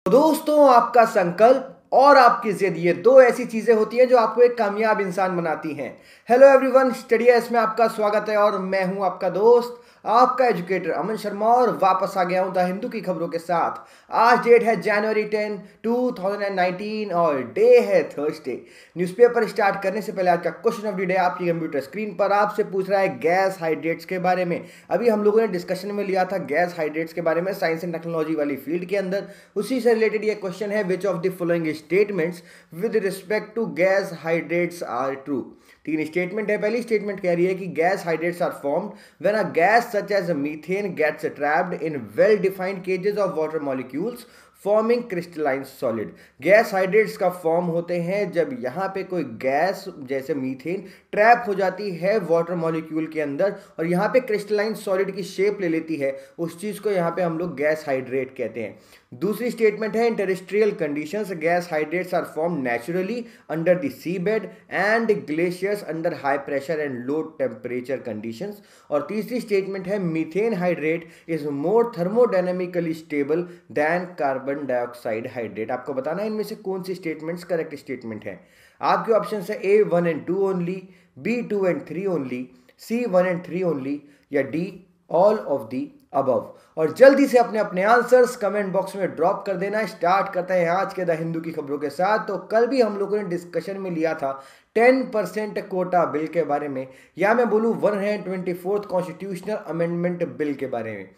दोस्तों, आपका संकल्प और आपकी जिद, ये दो ऐसी चीजें होती हैं जो आपको एक कामयाब इंसान बनाती हैं। हेलो एवरीवन, स्टडीएस में आपका स्वागत है और मैं हूं आपका दोस्त, आपका एजुकेटर अमन शर्मा, और वापस आ गया हूं द हिंदू की खबरों के साथ। आज डेट है जनवरी 10, 2019 और डे है थर्सडे। न्यूज़पेपर स्टार्ट करने से पहले आज का क्वेश्चन ऑफ द डे आपकी कंप्यूटर स्क्रीन पर आपसे पूछ रहा है गैस हाइड्रेट्स के बारे में। अभी हम लोगों ने डिस्कशन में लिया था गैस हाइड्रेट्स के बारे में साइंस एंड टेक्नोलॉजी वाली फील्ड के अंदर। उसी से रिलेटेड ये क्वेश्चन है, which of the following statements with respect to gas hydrates are true. तीन स्टेटमेंट है। पहली स्टेटमेंट कह रही है कि gas hydrates are formed when a gas such as methane gets trapped in well defined cages of water molecules forming crystalline solid. Gas hydrates का form होते हैं जब यहाँ पे कोई गैस जैसे मीथेन ट्रैप हो जाती है वाटर मॉलिक्यूल के अंदर और यहाँ पे क्रिस्टलाइन सॉलिड की शेप ले लेती है। उस चीज़ को यहाँ पे हम लोग गैस हाइड्रेट कहते हैं। दूसरी स्टेटमेंट है, in terrestrial conditions gas hydrates are form naturally under the sea bed and glaciers under high pressure and low temperature conditions. और तीसरी स्टेटमेंट है, methane hydrate is more thermodynamically stable than carbon dioxide hydrate. आपको बताना है इनमें से कौन सी statements correct statement है। आपके ऑप्शन है A 1 and 2 only, B 2 and 3 only, C 1 and 3 only, या D all of the above. और जल्दी से अपने अपने आंसर्स कमेंट बॉक्स में ड्रॉप कर देना। स्टार्ट करते हैं आज के द हिंदू की खबरों के साथ। तो कल भी हम लोगों ने डिस्कशन में लिया था 10% कोटा बिल के बारे में, या मैं बोलूं 124th कॉन्स्टिट्यूशनल अमेंडमेंट बिल के बारे में।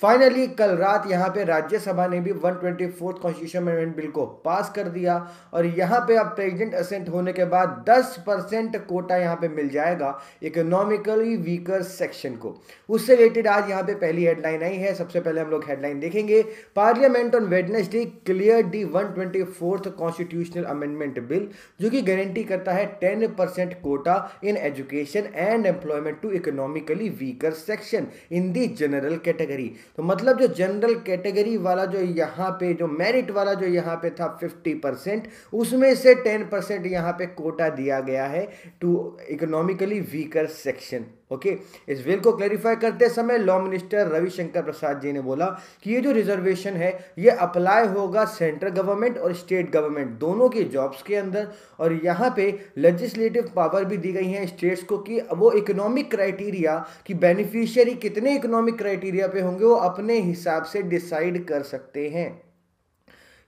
फाइनली कल रात यहाँ पे राज्यसभा ने भी 124th कॉन्स्टिट्यूशन अमेंडमेंट बिल को पास कर दिया और यहाँ पे अब प्रेसिडेंट असेंट होने के बाद 10% कोटा यहाँ पे मिल जाएगा इकोनॉमिकली वीकर सेक्शन को। उससे रिलेटेड आज यहाँ पे पहली हेडलाइन आई है। सबसे पहले हम लोग हेडलाइन देखेंगे, parliament on Wednesday clear the 124th constitutional amendment bill, जो कि गारंटी करता है 10% quota in education and employment to economically weaker section in the general category. तो मतलब जो जनरल कैटेगरी वाला जो यहाँ पे जो मेरिट वाला जो यहाँ पे था 50%, उसमें से 10% यहाँ पे कोटा दिया गया है to economically weaker section. Okay, इस बिल को क्लैरिफाई करते समय लॉ मिनिस्टर रविशंकर प्रसाद जी ने बोला कि ये जो रिजर्वेशन है ये अप्लाई होगा सेंट्रल गवर्नमेंट और स्टेट गवर्नमेंट दोनों की जॉब्स के अंदर, और यहाँ पे लेजिस्लेटिव पावर भी दी गई है स्टेट्स को कि वो इकोनॉमिक क्राइटेरिया कि बेनिफिशियरी कितने इकोनॉमिक क्राइटेरिया पे होंगे वो अपने हिसाब से डिसाइड कर सकते हैं।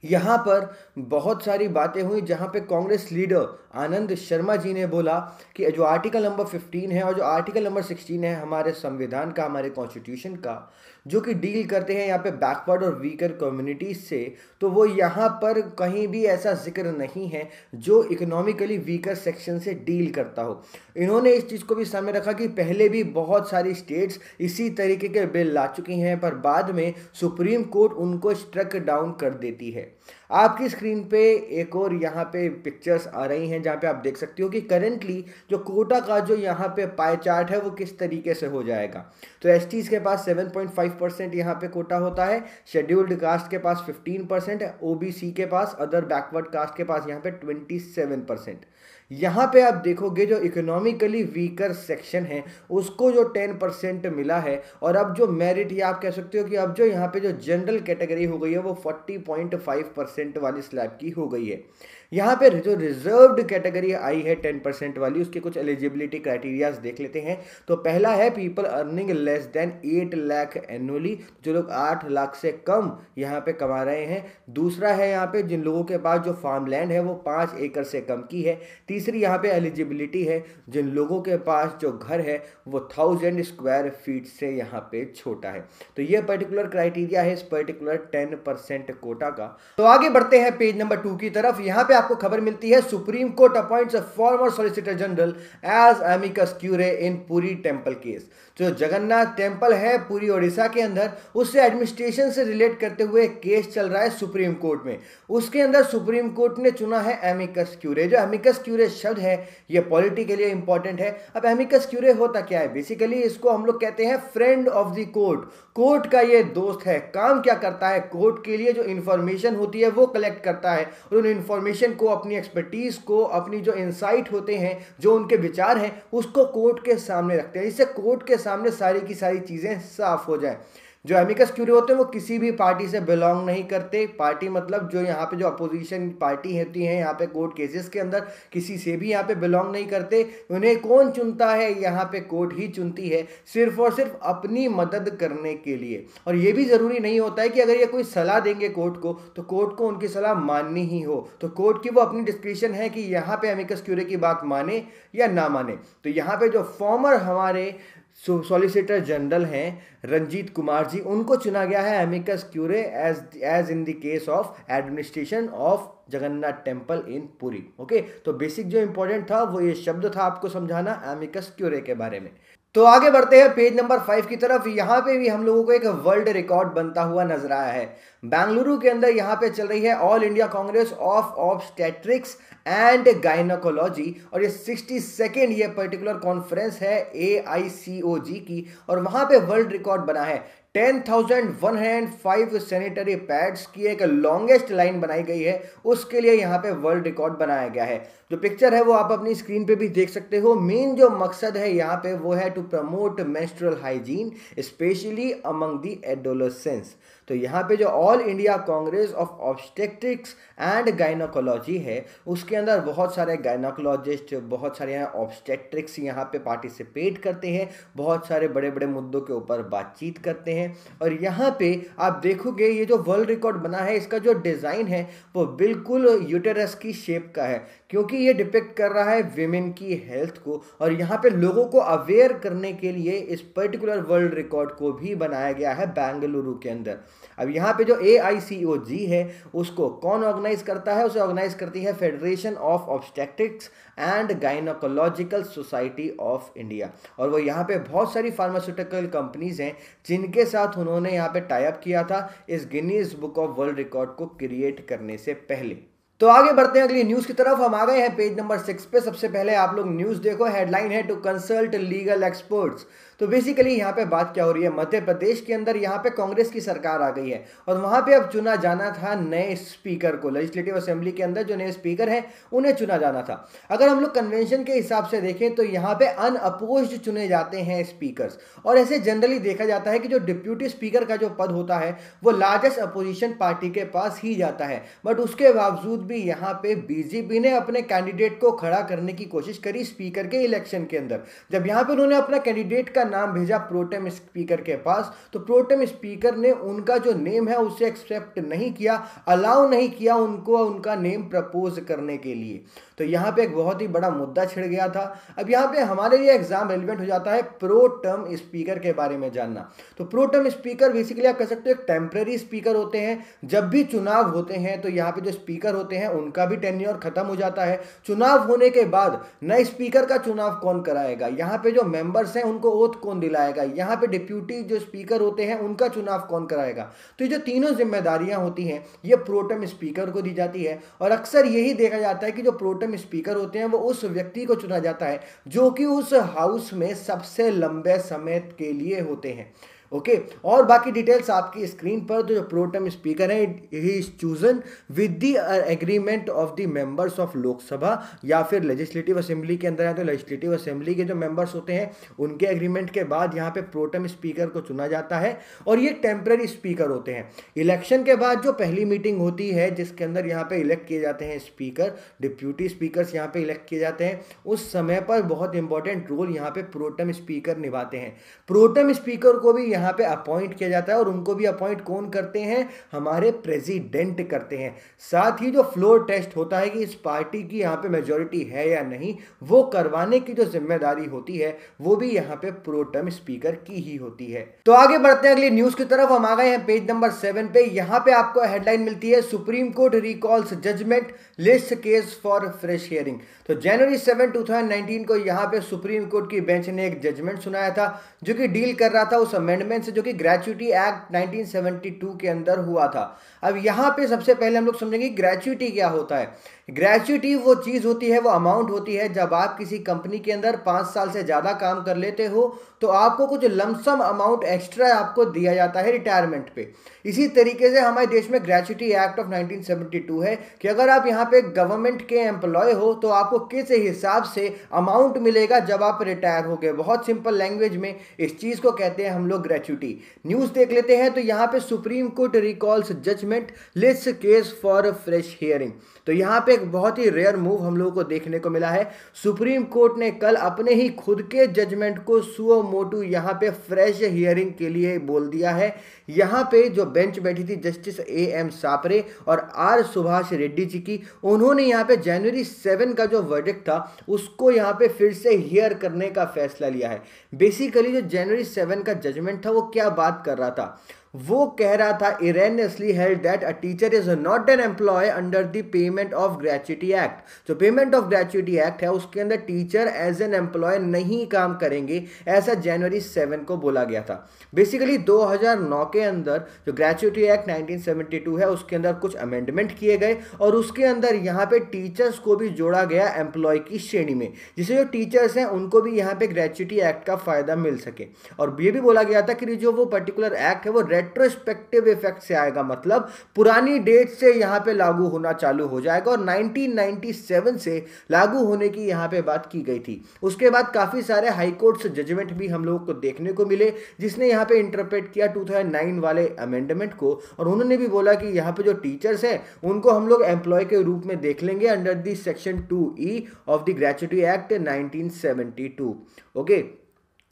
यहाँ पर बहुत सारी बातें हुई जहाँ पे कांग्रेस लीडर आनंद शर्मा जी ने बोला कि जो आर्टिकल नंबर 15 है और जो आर्टिकल नंबर 16 है हमारे संविधान का, हमारे कॉन्स्टिट्यूशन का, जो कि डील करते हैं यहाँ पे बैकवर्ड और वीकर कम्युनिटीज से, तो वो यहाँ पर कहीं भी ऐसा जिक्र नहीं है जो इकोनॉमिकली वीकर सेक्शन से डील करता हो। इन्होंने इस चीज़ को भी सामने रखा कि पहले भी बहुत सारी स्टेट्स इसी तरीके के बिल ला चुकी हैं पर बाद में सुप्रीम कोर्ट उनको स्ट्रक डाउन कर देती है। आपकी स्क्रीन पे एक और यहाँ पे पिक्चर्स आ रही हैं जहाँ पे आप देख सकते हो कि करेंटली जो कोटा का जो यहाँ पे पाई चार्ट है वो किस तरीके से हो जाएगा। तो एसटीज के पास 7.5% यहाँ पे कोटा होता है, शेड्यूल्ड कास्ट के पास 15% है, ओबीसी के पास, अदर बैकवर्ड कास्ट के पास यहाँ पे 27%। यहाँ पे आप देखोगे जो इकोनॉमिकली वीकर सेक्शन है उसको जो 10% मिला है, और अब जो मेरिट या आप कह सकते हो कि अब जो यहाँ पे जो जनरल कैटेगरी हो गई है वो 40.5% वाली स्लैब की हो गई है। यहाँ पे जो रिजर्व्ड कैटेगरी आई है 10% वाली, उसके कुछ एलिजिबिलिटी क्राइटेरियाज देख लेते हैं। तो पहला है people earning less than 8 lakh annually, जो लोग 8 लाख से कम यहाँ पे कमा रहे हैं। दूसरा है यहाँ पे जिन लोगों के पास जो फार्म लैंड है वो 5 एकड़ से कम की है। तीसरी यहाँ पे एलिजिबिलिटी है जिन लोगों के पास जो घर है वो 1000 स्क्वायर फीट से यहाँ पे छोटा है। तो ये पर्टिकुलर क्राइटेरिया है इस पर्टिकुलर 10% कोटा का। तो आगे बढ़ते हैं पेज नंबर 2 की तरफ। यहाँ पे आपको खबर मिलती है, supreme Court appoints a former solicitor general as amicus curiae in Puri temple case. जो जगन्नाथ टेम्पल है पुरी ओडिशा के अंदर, उससे एडमिनिस्ट्रेशन से रिलेट करते हुए केस चल रहा है सुप्रीम कोर्ट में। उसके अंदर सुप्रीम कोर्ट ने चुना है एमिकस क्यूरे। जो एमिकस क्यूरे शब्द है ये पॉलिटी के लिए इंपॉर्टेंट है। अब एमिकस क्यूरे होता क्या है, बेसिकली इसको हम लोग कहते हैं friend of the court. Court का ये दोस्त है। काम क्या करता है, कोर्ट के लिए जो इंफॉर्मेशन होती है वो कलेक्ट करता है और उन इंफॉर्मेशन को, अपनी एक्सपर्टीज को, अपनी जो इंसाइट होते हैं, जो उनके विचार हैं, उसको कोर्ट के सामने रखते हैं, जिससे कोर्ट के सामने सारी की सारी चीजें साफ हो जाए। जो एमिकस क्यूरी होते हैं वो किसी भी पार्टी से बिलोंग नहीं करते। पार्टी मतलब जो यहाँ पे जो अपोजिशन पार्टी होती है यहाँ पे कोर्ट केसेस के अंदर किसी से भी यहाँ पे बिलोंग नहीं करते। उन्हें कौन चुनता है? यहाँ पे कोर्ट ही चुनती है, सिर्फ और सिर्फ अपनी मदद करने के लिए। और ये भी जरूरी नहीं होता है कि अगर ये कोई सलाह देंगे कोर्ट को तो कोर्ट को उनकी सलाह माननी ही हो। तो कोर्ट की वो अपनी डिस्क्रिप्शन है कि यहाँ पे एमिकस क्यूरी की बात माने या ना माने। तो यहाँ पे जो फॉर्मर हमारे सॉलिसिटर जनरल हैं रंजीत कुमार जी, उनको चुना गया है amicus curiae as in the case of administration of Jagannath temple in Puri. Okay, तो बेसिक जो इंपॉर्टेंट था वो ये शब्द था आपको समझाना एमिकस क्यूरे के बारे में। तो आगे बढ़ते हैं पेज नंबर 5 की तरफ। यहाँ पे भी हम लोगों को एक वर्ल्ड रिकॉर्ड बनता हुआ नजर आया है। बेंगलुरु के अंदर यहाँ पे चल रही है all India Congress of obstetrics and gynaecology, और ये 62nd ये पर्टिकुलर कॉन्फ्रेंस है AICOG की, और वहां पे वर्ल्ड रिकॉर्ड बना है। 10,105 सैनिटरी पैड्स की एक लॉन्गेस्ट लाइन बनाई गई है, उसके लिए यहाँ पे वर्ल्ड रिकॉर्ड बनाया गया है। जो पिक्चर है वो आप अपनी स्क्रीन पे भी देख सकते हो। मेन जो मकसद है यहाँ पे वो है to promote menstrual hygiene specially among the adolescence. तो यहाँ पे जो all India Congress of obstetrics and gynaecology है उसके अंदर बहुत सारे गायनोकोलॉजिस्ट, बहुत सारे यहाँ ऑब्स्टेट्रिक्स यहाँ पे पार्टिसिपेट करते हैं, बहुत सारे बड़े बड़े मुद्दों के ऊपर बातचीत करते हैं। और यहाँ पे आप देखोगे ये जो वर्ल्ड रिकॉर्ड बना है इसका जो डिज़ाइन है वो बिल्कुल यूटेरस की शेप का है, क्योंकि ये डिपिक्ट कर रहा है विमेन की हेल्थ को। और यहाँ पे लोगों को अवेयर करने के लिए इस पर्टिकुलर वर्ल्ड रिकॉर्ड को भी बनाया गया है बेंगलुरु के अंदर। अब यहाँ पे जो AICOG है उसको कौन ऑर्गेनाइज करता है? उसे ऑर्गेनाइज करती है federation of obstetrics and gynaecological society of India. और वो यहाँ पे बहुत सारी फार्मास्यूटिकल कंपनीज हैं जिनके साथ उन्होंने यहाँ पे टाई अप किया था इस Guinness book of world record को क्रिएट करने से पहले। तो आगे बढ़ते हैं अगली न्यूज की तरफ। हम आ गए हैं पेज नंबर 6 पे। सबसे पहले आप लोग न्यूज देखो, हेडलाइन है टू कंसल्ट लीगल एक्सपर्ट्स। तो बेसिकली यहाँ पे बात क्या हो रही है, मध्य प्रदेश के अंदर यहाँ पे कांग्रेस की सरकार आ गई है और वहाँ पे अब चुना जाना था नए स्पीकर को। लेजिस्लेटिव असेंबली के अंदर जो नए स्पीकर हैं उन्हें चुना जाना था। अगर हम लोग कन्वेंशन के हिसाब से देखें तो यहाँ पे अनअपोज्ड चुने जाते हैं स्पीकर्स, और ऐसे जनरली देखा जाता है कि जो डिप्यूटी स्पीकर का जो पद होता है वो लार्जेस्ट अपोजिशन पार्टी के पास ही जाता है। बट उसके बावजूद भी यहाँ पे बीजेपी ने अपने कैंडिडेट को खड़ा करने की कोशिश करी स्पीकर के इलेक्शन के अंदर। जब यहाँ पे उन्होंने अपना कैंडिडेट का नाम भेजा प्रोटेम स्पीकर के पास, तो प्रोटेम स्पीकर ने उनका जो नेम है उसे एक्सेप्ट नहीं किया, अलाउ नहीं किया उनको उनका नेम प्रपोज करने के लिए। तो यहाँ पे एक बहुत ही बड़ा मुद्दा छिड़ गया था। अब यहाँ पे हमारे लिए एग्जाम रेलिवेंट हो जाता है प्रो टर्म स्पीकर के बारे में जानना। तो प्रो टर्म स्पीकर बेसिकली आप कह सकते हो एक टेम्पररी स्पीकर होते हैं। जब भी चुनाव होते हैं तो यहाँ पे जो स्पीकर होते हैं उनका भी टेन्योर खत्म हो जाता है। चुनाव होने के बाद नए स्पीकर का चुनाव कौन कराएगा, यहाँ पे जो मेंबर्स हैं उनको ओथ कौन दिलाएगा, यहाँ पे डिप्यूटी जो स्पीकर होते हैं उनका चुनाव कौन कराएगा। तो ये जो तीनों जिम्मेदारियां होती हैं ये प्रोटेम स्पीकर को दी जाती है। और अक्सर यही देखा जाता है कि जो प्रोटेम स्पीकर होते हैं वो उस व्यक्ति को चुना जाता है जो कि उस हाउस में सबसे लंबे समय के लिए होते हैं। ओके, और बाकी डिटेल्स आपकी स्क्रीन पर। तो जो प्रोटेम स्पीकर है he is chosen with the agreement of the members of Lok Sabha, या फिर लेजिस्लेटिव असेंबली के अंदर है तो लेजिस्लेटिव असेंबली के जो मेंबर्स होते हैं उनके एग्रीमेंट के बाद यहाँ पे प्रोटेम स्पीकर को चुना जाता है। और ये टेम्पररी स्पीकर होते हैं। इलेक्शन के बाद जो पहली मीटिंग होती है जिसके अंदर यहाँ पे इलेक्ट किए जाते हैं स्पीकर, डिप्यूटी स्पीकर यहाँ पे इलेक्ट किए जाते हैं, उस समय पर बहुत इंपॉर्टेंट रोल यहाँ पे प्रोटेम स्पीकर निभाते हैं। प्रोटेम स्पीकर को भी यहाँ पे अपॉइंट किया जाता है और उनको भी अपॉइंट कौन करते हैं, हमारे प्रेसिडेंट करते हैं। साथ ही जो फ्लोर टेस्ट होता है कि इस पार्टी की यहाँ पे मेजॉरिटी है या नहीं, वो करवाने की जो जिम्मेदारी होती है वो भी यहाँ पे प्रोटेम स्पीकर की ही होती है। तो आगे बढ़ते हैं अगली न्यूज की तरफ। हम आ गए हैं पेज नंबर 7 पे। यहाँ पे आपको हेडलाइन मिलती है supreme court recalls judgement list case for fresh hearing. तो जनवरी 7, 2019 को यहाँ पे सुप्रीम कोर्ट की बेंच ने एक जजमेंट सुनाया था जो कि डील कर रहा था उस अमेंडमेंट से जो कि ग्रेच्युटी एक्ट 1972 के अंदर हुआ था। अब यहाँ पे सबसे पहले हम लोग समझेंगे ग्रेच्युटी क्या होता है। ग्रेच्युटी वो चीज़ होती है, वो अमाउंट होती है जब आप किसी कंपनी के अंदर 5 साल से ज़्यादा काम कर लेते हो तो आपको कुछ लमसम अमाउंट एक्स्ट्रा आपको दिया जाता है रिटायरमेंट पे। इसी तरीके से हमारे देश में ग्रेच्युटी एक्ट ऑफ 1972 है कि अगर आप यहाँ पे गवर्नमेंट के एम्प्लॉय हो तो आपको किस हिसाब से अमाउंट मिलेगा जब आप रिटायर हो गए। बहुत सिंपल लैंग्वेज में इस चीज़ को कहते हैं हम लोग ग्रेचुटी। न्यूज देख लेते हैं तो यहाँ पे Supreme court recalls judgment, lists case for fresh hearing. तो यहाँ पे एक बहुत ही रेयर मूव हम लोगों को देखने को मिला है। सुप्रीम कोर्ट ने कल अपने ही खुद के जजमेंट को सुओ मोटू यहाँ पे फ्रेश हियरिंग के लिए बोल दिया है। यहाँ पे जो बेंच बैठी थी जस्टिस AM सापरे और R सुभाष रेड्डी जी की, उन्होंने यहाँ पे जनवरी 7 का जो वर्डिक्ट था उसको यहाँ पे फिर से हियर करने का फैसला लिया है। बेसिकली जो जनवरी 7 का जजमेंट था वो क्या बात कर रहा था, वो कह रहा था erroneously held that a teacher is not an employee under the payment of gratuity act. जो पेमेंट ऑफ ग्रेचुटी एक्ट है उसके अंदर टीचर एज एन एम्प्लॉय नहीं काम करेंगे, ऐसा जनवरी 7 को बोला गया था। बेसिकली 2009 के अंदर जो ग्रेचुटी एक्ट 1972 है उसके अंदर कुछ अमेंडमेंट किए गए और उसके अंदर यहाँ पे टीचर्स को भी जोड़ा गया एम्प्लॉय की श्रेणी में, जिससे जो टीचर्स हैं उनको भी यहाँ पे ग्रेचुटी एक्ट का फायदा मिल सके। और ये भी बोला गया था कि जो वो पर्टिकुलर एक्ट है वो रेट्रोस्पेक्टिव इफेक्ट से आएगा, मतलब पुरानी डेट से यहां पे लागू होना चालू हो जाएगा और 1997 से लागू होने की यहां पे बात की गई थी। उसके बाद काफी सारे हाई कोर्ट से जजमेंट भी हम लोगों को देखने को मिले जिसने यहां पे इंटरप्रेट किया 2009 वाले अमेंडमेंट को, और उन्होंने भी बोला कि यहां पे जो टीचर्स हैं उनको हम लोग एम्प्लॉय के रूप में देख लेंगे under the section 2E of the gratuity act 1972। Okay,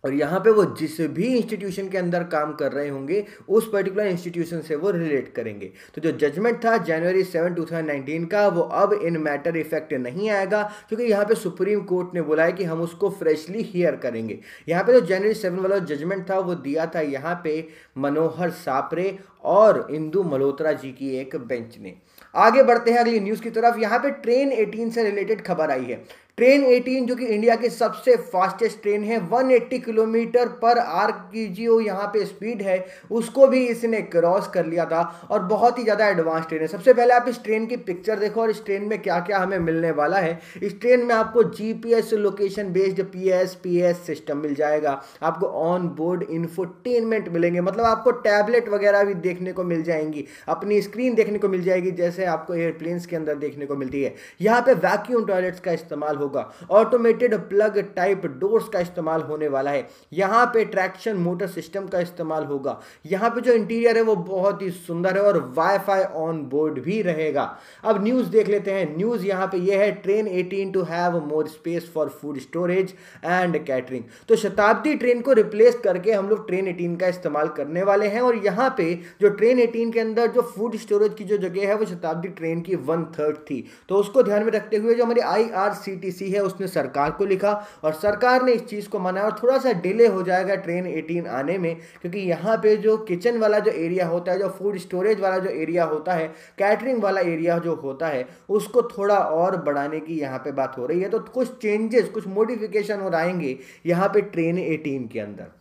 और यहाँ पे वो जिस भी इंस्टीट्यूशन के अंदर काम कर रहे होंगे उस पर्टिकुलर इंस्टीट्यूशन से वो रिलेट करेंगे। तो जो जजमेंट था जनवरी 7, 2019 का वो अब इन मैटर इफेक्ट नहीं आएगा, क्योंकि यहाँ पे सुप्रीम कोर्ट ने बोला है कि हम उसको फ्रेशली हियर करेंगे। यहाँ पे जो जनवरी 7 वाला जजमेंट था वो दिया था यहाँ पे मनोहर सापरे और इंदु मल्होत्रा जी की एक बेंच ने। आगे बढ़ते हैं अगली न्यूज की तरफ। यहाँ पे ट्रेन 18 से रिलेटेड खबर आई है। ट्रेन 18 जो कि इंडिया की सबसे फास्टेस्ट ट्रेन है, 180 किलोमीटर पर आवर की जो यहाँ पे स्पीड है उसको भी इसने क्रॉस कर लिया था और बहुत ही ज़्यादा एडवांस ट्रेन है। सबसे पहले आप इस ट्रेन की पिक्चर देखो और इस ट्रेन में क्या क्या हमें मिलने वाला है। इस ट्रेन में आपको GPS location based PS system मिल जाएगा, आपको ऑन बोर्ड इंफोटेनमेंट मिलेंगे, मतलब आपको टैबलेट वगैरह भी देखने को मिल जाएंगी, अपनी स्क्रीन देखने को मिल जाएगी जैसे आपको एयरप्लेन्स के अंदर देखने को मिलती है। यहाँ पे वैक्यूम टॉयलेट्स का इस्तेमाल होगा, ऑटोमेटेड प्लग टाइप डोर्स का इस्तेमाल होने वाला है, यहाँ पे ट्रैक्शन मोटर सिस्टम का इस्तेमाल होगा, यहाँ पे जो इंटीरियर है वो बहुत ही सुंदर है और वाईफाई ऑन बोर्ड भी रहेगा। अब न्यूज देख लेते हैं। न्यूज यहाँ पे ये है, train 18 to have more space for food storage and catering. तो शताब्दी ट्रेन को रिप्लेस करके हम लोग ट्रेन 18 का इस्तेमाल करने वाले हैं और यहाँ पे जो ट्रेन 18 के अंदर जो फूड स्टोरेज की जो जगह है वो शताब्दी ट्रेन की 1/3 थी। तो उसको ध्यान में रखते हुए जो हमारी IRCTC है उसने सरकार को लिखा और सरकार ने इस चीज को माना और थोड़ा सा डिले हो जाएगा ट्रेन 18 आने में, क्योंकि यहाँ पे जो किचन वाला जो एरिया होता है, जो फूड स्टोरेज वाला जो एरिया होता है, कैटरिंग वाला एरिया जो होता है उसको थोड़ा और बढ़ाने की यहाँ पे बात हो रही है। तो कुछ चेंजेस, कुछ मॉडिफिकेशन और आएंगे यहाँ पे ट्रेन 18 के अंदर।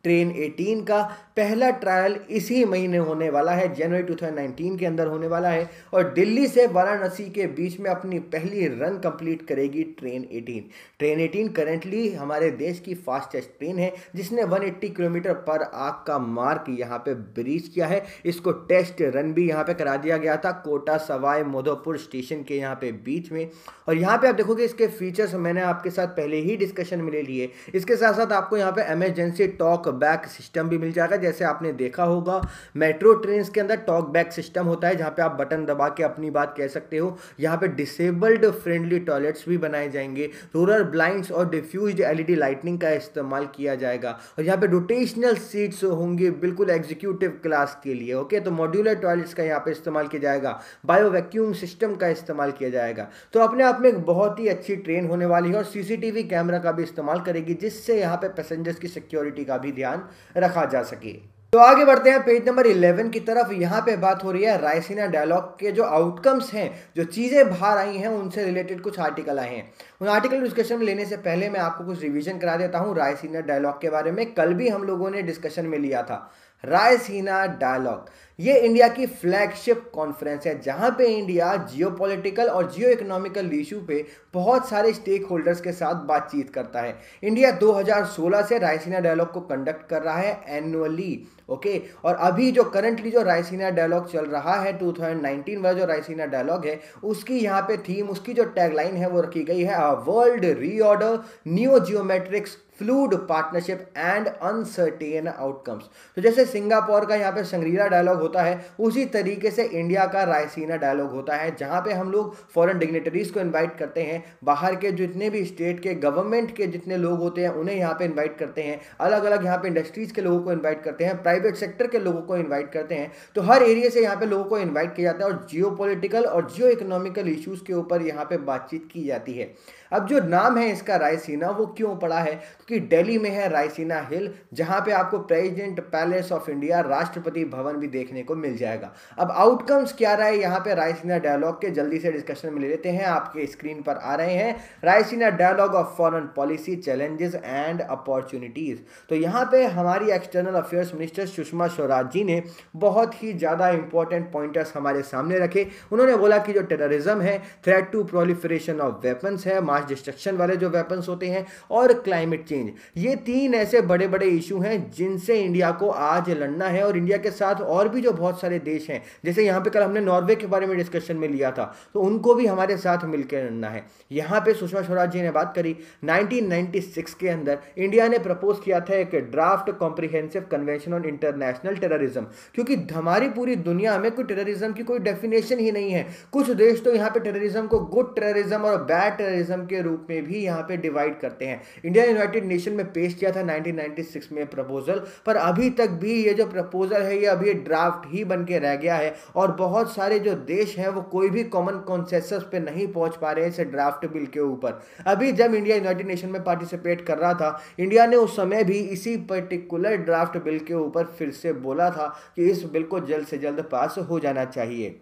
ट्रेन 18 का पहला ट्रायल इसी महीने होने वाला है, जनवरी 2019 के अंदर होने वाला है और दिल्ली से वाराणसी के बीच में अपनी पहली रन कंप्लीट करेगी ट्रेन 18। ट्रेन 18 करेंटली हमारे देश की फास्टेस्ट ट्रेन है जिसने 180 किलोमीटर पर आवर का मार्क यहाँ पे ब्रीच किया है। इसको टेस्ट रन भी यहाँ पे करा दिया गया था कोटा सवाई माधोपुर स्टेशन के यहाँ पे बीच में। और यहाँ पे आप देखोगे इसके फीचर्स मैंने आपके साथ पहले ही डिस्कशन में ले लिए। इसके साथ साथ आपको यहाँ पे इमरजेंसी टॉक बैक सिस्टम भी मिल जाएगा, जैसे आपने देखा होगा मेट्रो ट्रेन के अंदर टॉक बैक सिस्टम होता है जहां पे आप बटन दबा के अपनी बात कह सकते हो। यहाँ पे डिसेबल्ड फ्रेंडली टॉयलेट्स भी बनाए जाएंगे, रूरल ब्लाइंड्स और डिफ्यूज्ड LED लाइटनिंग का इस्तेमाल किया जाएगा और यहाँ पे रोटेशनल सीट्स होंगी बिल्कुल एग्जीक्यूटिव क्लास के लिए। ओके, तो मॉड्यूलर टॉयलेट्स का यहाँ पे इस्तेमाल किया जाएगा, बायो वैक्यूम सिस्टम का इस्तेमाल किया जाएगा। तो अपने आप में एक बहुत ही अच्छी ट्रेन होने वाली है और CCTV कैमरा का भी इस्तेमाल करेगी जिससे यहाँ पे पैसेंजर्स की सिक्योरिटी का भी ध्यान रखा जा सके। तो आगे बढ़ते हैं पेज नंबर 11 की तरफ। यहाँ पे बात हो रही है रायसीना डायलॉग के जो आउटकम्स हैं, जो चीज़ें बाहर आई हैं उनसे रिलेटेड कुछ आर्टिकल आए हैं। उन आर्टिकल डिस्कशन में लेने से पहले मैं आपको कुछ रिवीजन करा देता हूँ रायसीना डायलॉग के बारे में। कल भी हम लोगों ने डिस्कशन में लिया था। रायसीना डायलॉग ये इंडिया की फ्लैगशिप कॉन्फ्रेंस है जहां पे इंडिया जियोपॉलिटिकल और जियो इकोनॉमिकल इशू पे बहुत सारे स्टेक होल्डर्स के साथ बातचीत करता है। इंडिया 2016 से रायसीना डायलॉग को कंडक्ट कर रहा है एनुअली। ओके, और अभी जो करंटली जो रायसीना डायलॉग चल रहा है 2019 वाला जो रायसीना डायलॉग है उसकी यहाँ पे थीम, उसकी जो टैगलाइन है वो रखी गई है world reorder new geometrics fluid partnership and uncertain outcomes. तो जैसे सिंगापुर का यहाँ पे शंग्रीला डायलॉग होता है, उसी तरीके से इंडिया का रायसीना डायलॉग होता है, जहाँ पे हम लोग फॉरेन डिग्नेटरीज को इन्वाइट करते हैं, बाहर के जितने भी स्टेट के गवर्नमेंट के जितने लोग होते हैं उन्हें यहाँ पे इन्वाइट करते हैं, अलग अलग यहाँ पे इंडस्ट्रीज के लोगों को इन्वाइट करते हैं, प्राइवेट सेक्टर के लोगों को इन्वाइट करते हैं। तो हर एरिया से यहाँ पे लोगों को इन्वाइट किया जाता है और जियो पॉलिटिकल और जियो इकोनॉमिकल इश्यूज के ऊपर यहाँ पे बातचीत की जाती है। अब जो नाम है इसका रायसीना, वो क्यों पड़ा है? क्योंकि दिल्ली में है रायसीना हिल, जहां पे आपको president palace of India, Rashtrapati Bhavan भी देखने को मिल जाएगा। अब आउटकम्स क्या रहा है यहाँ पे रायसीना डायलॉग के, जल्दी से डिस्कशन में ले लेते हैं। आपके स्क्रीन पर आ रहे हैं Raisina dialogue of foreign policy challenges and opportunities. तो यहाँ पे हमारी external affairs minister Sushma Swaraj ji ने बहुत ही ज्यादा इंपॉर्टेंट पॉइंटर्स हमारे सामने रखे। उन्होंने बोला कि जो टेररिज्म है, threat to proliferation of weapons है, मास डिस्ट्रक्शन वाले जो वेपन्स होते हैं, और क्लाइमेट चेंज, ये तीन ऐसे बड़े बड़े इशू हैं जिनसे इंडिया को आज लड़ना है। और इंडिया के साथ और भी जो बहुत सारे देश हैं, जैसे यहाँ पे कल हमने नॉर्वे के बारे में डिस्कशन में लिया था, तो उनको भी हमारे साथ मिलकर लड़ना है। यहाँ पे सुषमा स्वराज जी ने बात करी 1996 के अंदर इंडिया ने प्रपोज किया था एक draft comprehensive convention on international terrorism, क्योंकि हमारी पूरी दुनिया में कोई टेररिज्म की कोई डेफिनेशन ही नहीं है। कुछ देश तो यहाँ पे टेररिज्म को गुड टेररिज्म और बैड टेररिज्म के रूप में भी यहाँ पे डिवाइड करते हैं। इंडिया ने यूनाइटेड नेशन में पेश किया था 1996 में प्रपोजल, पर अभी तक भी ये जो प्रपोजल है ये अभी ड्राफ्ट ही बन के रह गया है, और बहुत सारे जो देश हैं वो कोई भी कॉमन कॉन्सेंसस पे नहीं पहुंच पा रहे हैं इस ड्राफ्ट बिल के ऊपर। अभी जब इंडिया यूनाइटेड नेशन में पार्टिसिपेट कर रहा था, इंडिया ने उस समय भी इसी पर्टिकुलर ड्राफ्ट बिल के ऊपर फिर से बोला था कि इस बिल को जल्द से जल्द पास हो जाना चाहिए।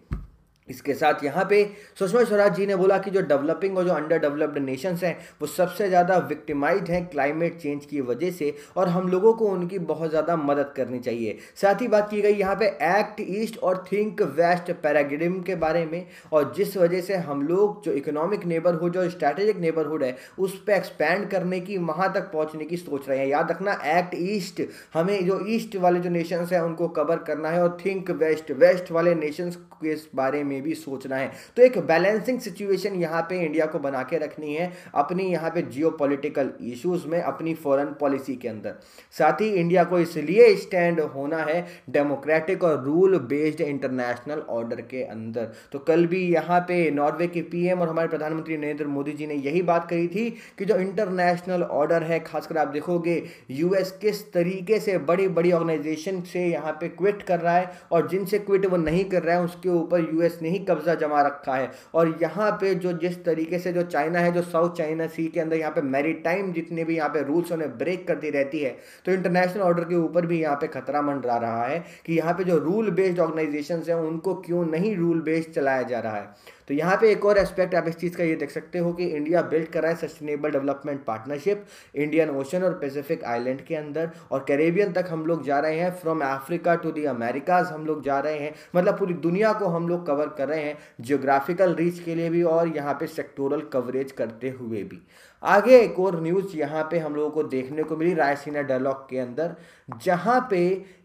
इसके साथ यहाँ पे सुषमा स्वराज जी ने बोला कि जो डेवलपिंग और जो अंडर डेवलप्ड नेशंस हैं वो सबसे ज़्यादा विक्टिमाइज्ड हैं क्लाइमेट चेंज की वजह से, और हम लोगों को उनकी बहुत ज़्यादा मदद करनी चाहिए। साथ ही बात की गई यहाँ पे एक्ट ईस्ट और थिंक वेस्ट पैराडिग्म के बारे में, और जिस वजह से हम लोग जो इकोनॉमिक नेबरहुड और स्ट्रैटेजिक नेबरहुड है उस पर एक्सपैंड करने की, वहाँ तक पहुँचने की सोच रहे हैं। याद रखना, एक्ट ईस्ट हमें जो ईस्ट वाले जो नेशंस हैं उनको कवर करना है, और थिंक वेस्ट वेस्ट वाले नेशंस के इस बारे में भी सोचना है। तो एक बैलेंसिंग सिचुएशन यहाँ पे इंडिया को बना के रखनी है अपनी यहाँ पे जियोपॉलिटिकल इश्यूज में, अपनी फॉरेन पॉलिसी के अंदर। साथ ही इंडिया को इसलिए स्टैंड होना है डेमोक्रेटिक और रूल बेस्ड इंटरनेशनल ऑर्डर के अंदर। तो कल भी यहाँ पे नॉर्वे के पीएम और हमारे प्रधानमंत्री नरेंद्र मोदी जी ने यही बात कही थी कि जो इंटरनेशनल ऑर्डर है, खासकर आप देखोगे यूएस किस तरीके से बड़ी बड़ी ऑर्गेनाइजेशन से यहाँ पे क्विट कर रहा है, और जिनसे क्विट वो नहीं कर रहा है उसके ऊपर यूएस ने ही कब्जा जमा रखा है। और यहाँ पे जो जिस तरीके से जो चाइना है, जो साउथ चाइना सी के अंदर यहाँ पे मैरीटाइम जितने भी यहाँ पे रूल्स उन्हें ब्रेक करती रहती है, तो इंटरनेशनल ऑर्डर के ऊपर भी यहाँ पे खतरा मंडरा रहा है कि यहाँ पे जो रूल बेस्ड ऑर्गेनाइजेशंस हैं उनको क्यों नहीं रूल बेस्ड चलाया जा रहा है। तो यहाँ पे एक और एस्पेक्ट आप इस चीज़ का ये देख सकते हो कि इंडिया बिल्ड कर रहा है sustainable development partnership Indian ocean और पैसिफिक आइलैंड के अंदर, और कैरेबियन तक हम लोग जा रहे हैं, from Africa to the Americas हम लोग जा रहे हैं, मतलब पूरी दुनिया को हम लोग कवर कर रहे हैं, जियोग्राफिकल रीच के लिए भी और यहाँ पे सेक्टोरल कवरेज करते हुए भी। आगे एक और न्यूज़ यहाँ पे हम लोगों को देखने को मिली रायसीना डायलॉग के अंदर, जहाँ पे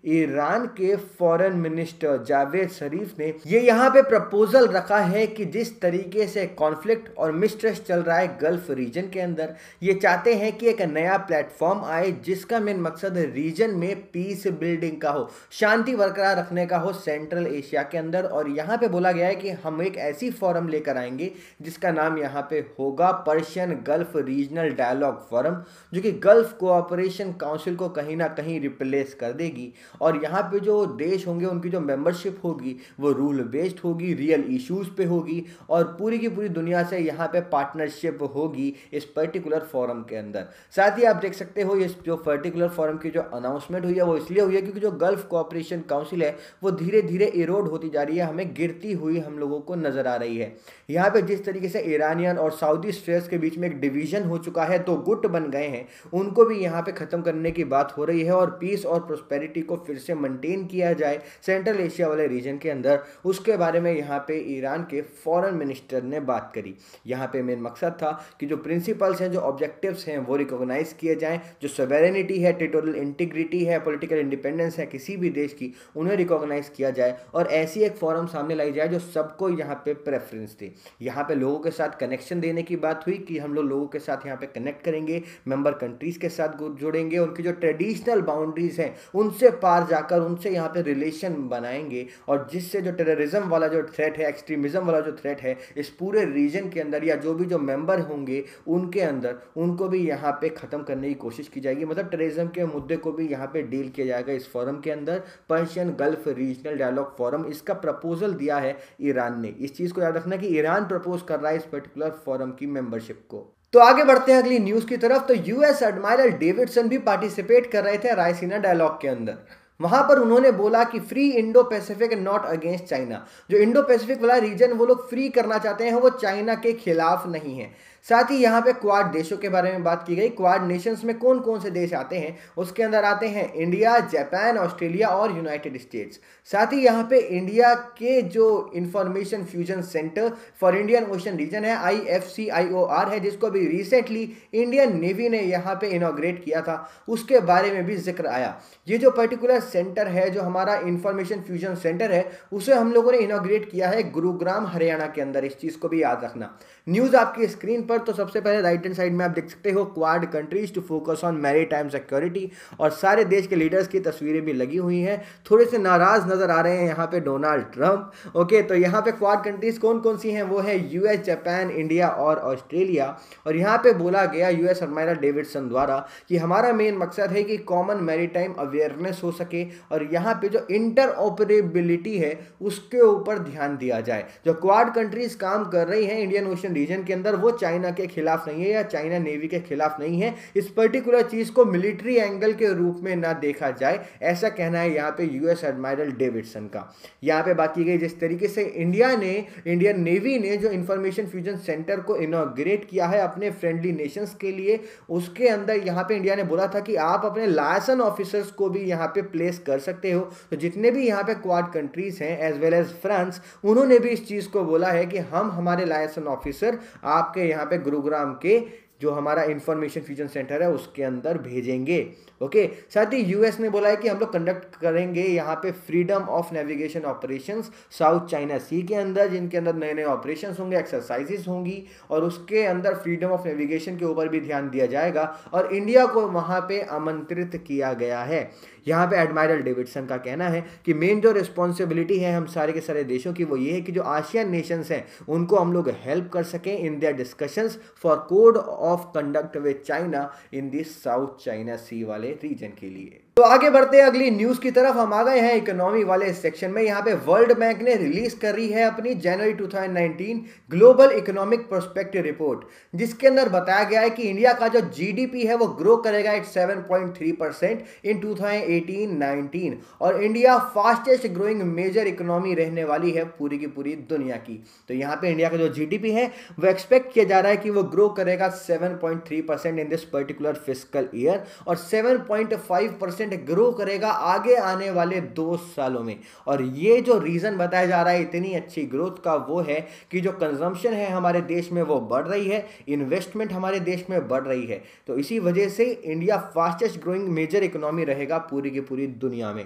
ईरान के फॉरेन मिनिस्टर जावेद जरीफ ने ये यहाँ पे प्रपोजल रखा है कि जिस तरीके से कॉन्फ्लिक्ट और मिसट्रस्ट चल रहा है गल्फ रीजन के अंदर, ये चाहते हैं कि एक नया प्लेटफॉर्म आए जिसका मेन मकसद रीजन में पीस बिल्डिंग का हो, शांति बरकरार रखने का हो सेंट्रल एशिया के अंदर। और यहाँ पे बोला गया है कि हम एक ऐसी फोरम लेकर आएंगे जिसका नाम यहाँ पे होगा Persian Gulf regional dialogue forum, जो कि गल्फ कोऑपरेशन काउंसिल को कहीं ना कहीं रिप्लेस कर देगी। और यहाँ पे जो देश होंगे उनकी जो मेंबरशिप होगी वो रूल बेस्ड होगी, रियल इश्यूज पे होगी, और पूरी की पूरी दुनिया से यहाँ पे पार्टनरशिप होगी इस पर्टिकुलर फोरम के अंदर। साथ ही आप देख सकते हो इस जो पर्टिकुलर फोरम की जो अनाउंसमेंट हुई है वो इसलिए हुई है क्योंकि जो गल्फ कोऑपरेशन काउंसिल है वो धीरे धीरे इरोड होती जा रही है, हमें गिरती हुई हम लोगों को नजर आ रही है। यहाँ पे जिस तरीके से ईरानियन और सऊदी स्टेट्स के बीच में एक डिवीजन हो चुका है, तो गुट बन गए हैं, उनको भी यहाँ पे खत्म करने की बात हो रही है, और पीस और प्रोस्पेरिटी को फिर से मेंटेन किया जाए सेंट्रल एशिया वाले रीजन के अंदर, उसके बारे में यहाँ पे ईरान के फॉरेन मिनिस्टर ने बात करी। यहाँ पे मेन मकसद था कि जो प्रिंसिपल्स हैं, जो ऑब्जेक्टिव्स हैं वो रिकॉग्नाइज किए जाएं, जो सॉवरेनिटी है, टेरिटोरियल इंटीग्रिटी है, पॉलिटिकल इंडिपेंडेंस है किसी भी देश की, उन्हें रिकॉग्नाइज किया जाए, और ऐसी एक फोरम फॉरम सामने लाई जाए जो सबको यहाँ पे प्रेफरेंस दे। यहाँ पे लोगों के साथ कनेक्शन देने की बात हुई कि हम लोगों के साथ यहाँ पे कनेक्ट करेंगे, मेंबर कंट्रीज के साथ जोड़ेंगे, उनकी जो ट्रेडिशनल बाउंड्रीज हैं उनसे पार जाकर उनसे यहाँ पे रिलेशन बनाएंगे, और जिससे जो टेररिज्म वाला जो थ्रेट है, एक्सट्रीमिज्म वाला जो थ्रेट है इस पूरे रीजन के अंदर, या जो भी जो मेंबर होंगे उनके अंदर, उनको भी यहाँ पे ख़त्म करने की कोशिश की जाएगी। मतलब टेररिज्म के मुद्दे को भी यहाँ पे डील किया जाएगा इस फोरम के अंदर। Persian Gulf regional dialogue forum, इसका प्रपोजल दिया है ईरान ने। इस चीज़ को याद रखना कि ईरान प्रपोज कर रहा है इस पर्टिकुलर फोरम की मेंबरशिप को। तो आगे बढ़ते हैं अगली न्यूज़ की तरफ। तो यूएस एडमायरल डेविडसन भी पार्टिसिपेट कर रहे थे रायसीना डायलॉग के अंदर। वहां पर उन्होंने बोला कि free Indo Pacific and not against China. जो इंडो पैसिफिक वाला रीजन वो लोग फ्री करना चाहते हैं, वो चाइना के खिलाफ नहीं है। साथ ही यहाँ पे क्वाड देशों के बारे में बात की गई। क्वाड नेशंस में कौन कौन से देश आते हैं, उसके अंदर आते हैं इंडिया, जापान, ऑस्ट्रेलिया और यूनाइटेड स्टेट्स। साथ ही यहाँ पे इंडिया के जो information fusion centre for Indian Ocean region है, IFCIOR है, जिसको अभी रिसेंटली इंडियन नेवी ने यहाँ पे इनॉग्रेट किया था, उसके बारे में भी जिक्र आया। ये जो पर्टिकुलर सेंटर है, जो हमारा इंफॉर्मेशन फ्यूजन सेंटर है, उसे हम लोगों ने इनॉग्रेट किया है गुरुग्राम हरियाणा के अंदर। इस चीज़ को भी याद रखना। न्यूज़ आपकी स्क्रीन पर, तो सबसे पहले राइट हैंड साइड में आप देख सकते हो Quad countries to focus on maritime security, और सारे देश के लीडर्स की तस्वीरें भी लगी हुई हैं। थोड़े से नाराज नजर आ रहे हैं यहाँ पे डोनाल्ड ट्रंप। ओके, तो यहाँ पे क्वाड कंट्रीज कौन कौन सी हैं, वो है यूएस, जापान, इंडिया और ऑस्ट्रेलिया। और यहाँ पे बोला गया यूएस एडमायरल डेविडसन द्वारा कि हमारा मेन मकसद है कि कॉमन मैरीटाइम अवेयरनेस हो सके, और यहाँ पे जो इंटर ऑपरेबिलिटी है उसके ऊपर ध्यान दिया जाए। जो क्वाड कंट्रीज काम कर रही हैं इंडियन ओशन रीजन के अंदर, वो चाइना के खिलाफ नहीं है या चाइना नेवी के खिलाफ नहीं है। इस पर्टिकुलर चीज को मिलिट्री एंगल के रूप में ना देखा जाए, ऐसा कहना है यहाँ पे यूएस एडमायरल डेविडसन का। यहाँ पे बात की गई जिस तरीके से इंडियन नेवी ने जो इंफॉर्मेशन फ्यूजन सेंटर को इनॉग्रेट किया है अपने फ्रेंडली नेशंस के लिए, उसके अंदर यहाँ पे इंडिया ने बोला था कि आप अपने लायसन ऑफिसर्स को भी यहाँ पे प्लेस कर सकते हो। तो जितने भी यहाँ पे क्वाड कंट्रीज हैं एज वेल एज फ्रांस, उन्होंने भी इस चीज को बोला है कि हम हमारे लायसन ऑफिसर आपके यहाँ पे गुरुग्राम के जो हमारा इंफॉर्मेशन फ्यूजन सेंटर है उसके अंदर भेजेंगे। ओके, साथ ही यूएस ने बोला है कि हम लोग कंडक्ट करेंगे यहाँ पे freedom of navigation operations South China Sea के अंदर, जिनके अंदर नए नए ऑपरेशंस होंगे, एक्सरसाइजेस होंगी, और उसके अंदर फ्रीडम ऑफ नेविगेशन के ऊपर भी ध्यान दिया जाएगा, और इंडिया को वहाँ पे आमंत्रित किया गया है। यहाँ पे एडमायरल डेविडसन का कहना है कि मेन जो रिस्पॉन्सिबिलिटी है हम सारे के सारे देशों की, वो ये है कि जो आसियान नेशंस हैं उनको हम लोग हेल्प कर सकें in their discussions for code of conduct with China in this South China Sea वाले रीजन के लिए। तो आगे बढ़ते हैं अगली न्यूज की तरफ। हम आ गए हैं इकोनॉमी वाले सेक्शन में। यहाँ पे वर्ल्ड बैंक ने रिलीज करी है अपनी जनवरी 2019 ग्लोबल इकोनॉमिक पर्सपेक्टिव रिपोर्ट, जिसके अंदर बताया गया है कि इंडिया का जो जीडीपी है वो ग्रो करेगा एट 7.3% इन 2018-19, और India fastest growing major economy रहने वाली है पूरी की पूरी दुनिया की। तो यहाँ पे इंडिया का जो जीडीपी है वो एक्सपेक्ट किया जा रहा है कि वो ग्रो करेगा 7.3% in this particular fiscal year, और 7.5% ग्रो करेगा आगे आने वाले 2 सालों में। और ये जो रीजन बताया जा रहा है इतनी अच्छी ग्रोथ का, वो है कि जो कंजम्पशन है हमारे देश में वो बढ़ रही है, इन्वेस्टमेंट हमारे देश में बढ़ रही है। तो इसी वजह से India fastest growing major economy रहेगा पूरी की पूरी दुनिया में।